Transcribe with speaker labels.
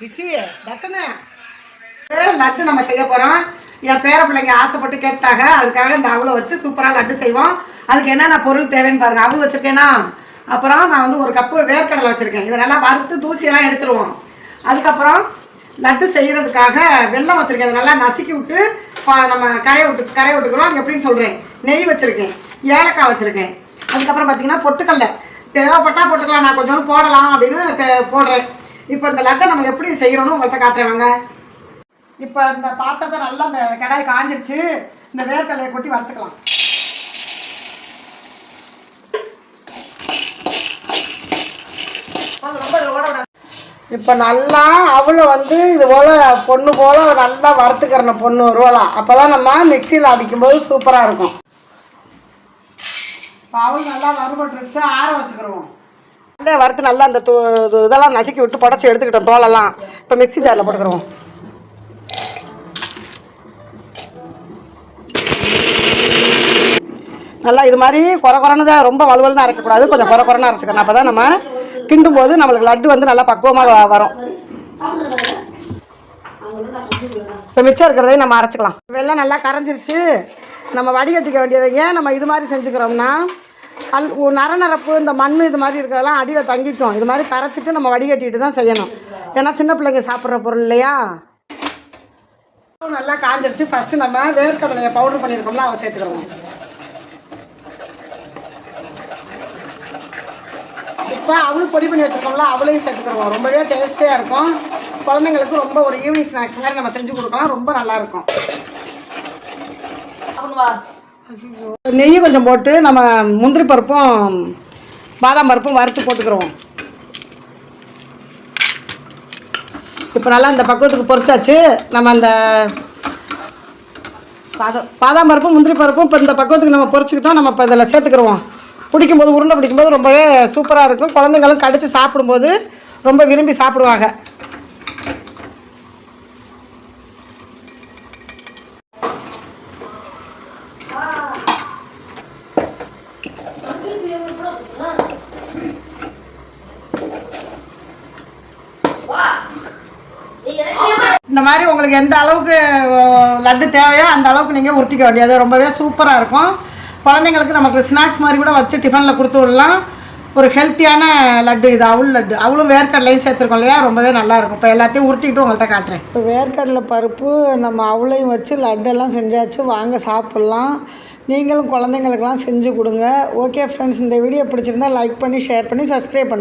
Speaker 1: ரிஷி தர்சனா லட்டு நம்ம செய்ய போகிறோம். என் பேர பிள்ளைங்க ஆசைப்பட்டு கேட்டாங்க, அதுக்காக இந்த அவளை வச்சு சூப்பராக லட்டு செய்வோம். அதுக்கு என்னென்ன பொருள் தேவைன்னு பாருங்கள். அவள் வச்சுருக்கேன்னா, அப்புறம் நான் வந்து ஒரு கப்பு வேர்க்கடலை வச்சுருக்கேன். இதை நல்லா வறுத்து தூசியெல்லாம் எடுத்துருவோம். அதுக்கப்புறம் லட்டு செய்கிறதுக்காக வெல்லம் வச்சுருக்கேன். அதை நல்லா நசுக்கி விட்டு நம்ம கரையை விட்டுக்கிறோம். அது எப்படின்னு சொல்கிறேன். நெய் வச்சுருக்கேன், ஏலக்காய் வச்சுருக்கேன். அதுக்கப்புறம் பார்த்திங்கன்னா பொட்டுக்கல்ல தேவைப்பட்டா போட்டுக்கலாம், நான் கொஞ்சம் போடலாம் அப்படின்னு போடுறேன். இப்போ இந்த லட்டை நம்ம எப்படி செய்கிறோன்னு உங்கள்கிட்ட காட்டுறேன் வாங்க. இப்போ இந்த பாத்திரத்தை நல்லா இந்த கடாய் காஞ்சிருச்சு. இந்த வேர்க்கடலையை கொட்டி வறுத்துக்கலாம். இப்போ நல்லா அவளை வந்து இது போல் பொண்ணு போல் நல்லா வறுத்துக்கிறணும். பொண்ணு ரோலாக அப்போ தான் நம்ம மிக்சியில் அடிக்கும்போது சூப்பராக இருக்கும். இப்போ அவள் நல்லா வறுபட்டுருச்சு, ஆற வச்சுக்கிடுவோம். நல்லா வறுத்து நல்லா அந்த இதெல்லாம் நசுக்கி விட்டு புடச்சி எடுத்துக்கிட்டோம் தோலெல்லாம். இப்போ மிக்சி ஜாரில் போட்டுக்கிறோம். நல்லா இது மாதிரி குறன்னு தான், ரொம்ப வலுவலுன்னு அரைக்கக்கூடாது, கொஞ்சம் குறன்னு அரைச்சிக்கணும். அப்போ தான் நம்ம கிண்டும் போது நம்மளுக்கு லட்டு வந்து நல்லா பக்குவமாக வரும். இப்போ மிச்சம் இருக்கிறதையும் நம்ம அரைச்சிக்கலாம். வெள்ளம் நல்லா கரைஞ்சிருச்சு. நம்ம வடிகட்டிக்க வேண்டியது. ஏன் நம்ம இது மாதிரி செஞ்சுக்கிறோம்னா, நரநரப்பு இந்த மண் இது மாதிரி இருக்கிறதெல்லாம் அடியில் தங்கிக்கும். இது மாதிரி கரைச்சிட்டு நம்ம வடிகட்டிட்டு தான் செய்யணும். ஏன்னா சின்ன பிள்ளைங்க சாப்பிட்ற பொருள் இல்லையா. நல்லா காஞ்சிருச்சு. ஃபஸ்ட்டு நம்ம வேர்க்கடலையை பவுடர் பண்ணியிருக்கோம்ல, அதை சேர்த்துக்கிறோம். இப்போ அவளும் பொடி பண்ணி வச்சுருக்கோம்ல, அவளையும் சேர்த்துக்கிறோம். ரொம்பவே டேஸ்டியாக இருக்கும். குழந்தைங்களுக்கு ரொம்ப ஒரு ஈவினிங் ஸ்நாக்ஸ் மாதிரி நம்ம செஞ்சு கொடுக்கலாம். ரொம்ப நல்லாயிருக்கும். நெய் கொஞ்சம் போட்டு நம்ம முந்திரி பருப்பும் பாதாம் பருப்பும் வறுத்து போட்டுக்கிறோம். இப்போ நல்லா இந்த பக்குவத்துக்கு பொரிச்சாச்சு. நம்ம அந்த பாதாம் பருப்பும் முந்திரி பருப்பும் இப்போ இந்த பக்குவத்துக்கு நம்ம பொரிச்சுக்கிட்டோம். நம்ம இப்போ இதில் சேர்த்துக்கிறோம். பிடிக்கும்போது உருண்டை பிடிக்கும்போது ரொம்பவே சூப்பராக இருக்கும். குழந்தைங்களும் கடித்து சாப்பிடும்போது ரொம்ப விரும்பி சாப்பிடுவாங்க. இந்த மாதிரி உங்களுக்கு எந்த அளவுக்கு லட்டு தேவையோ அந்த அளவுக்கு நீங்கள் உருட்டிக்க வேண்டியது. ரொம்பவே சூப்பராக இருக்கும். குழந்தைங்களுக்கு நமக்கு ஸ்நாக்ஸ் மாதிரி கூட வச்சு டிஃபனில் கொடுத்து விடலாம். ஒரு ஹெல்த்தியான லட்டு இது. அவள் லட்டு, அவளும் வேர்க்கடலையும் சேர்த்துருக்கோம் இல்லையா, ரொம்பவே நல்லாயிருக்கும். இப்போ எல்லாத்தையும் உருட்டிக்கிட்டு உங்கள்கிட்ட காட்டுறேன். இப்போ வேர்க்கடலை பருப்பு நம்ம அவளையும் வச்சு லட்டெல்லாம் செஞ்சாச்சு. வாங்க சாப்பிட்லாம். நீங்களும் குழந்தைங்களுக்கெல்லாம் செஞ்சு கொடுங்க. ஓகே ஃப்ரெண்ட்ஸ், இந்த வீடியோ பிடிச்சிருந்தா லைக் பண்ணி ஷேர் பண்ணி சப்ஸ்கிரைப் பண்ணுங்கள்.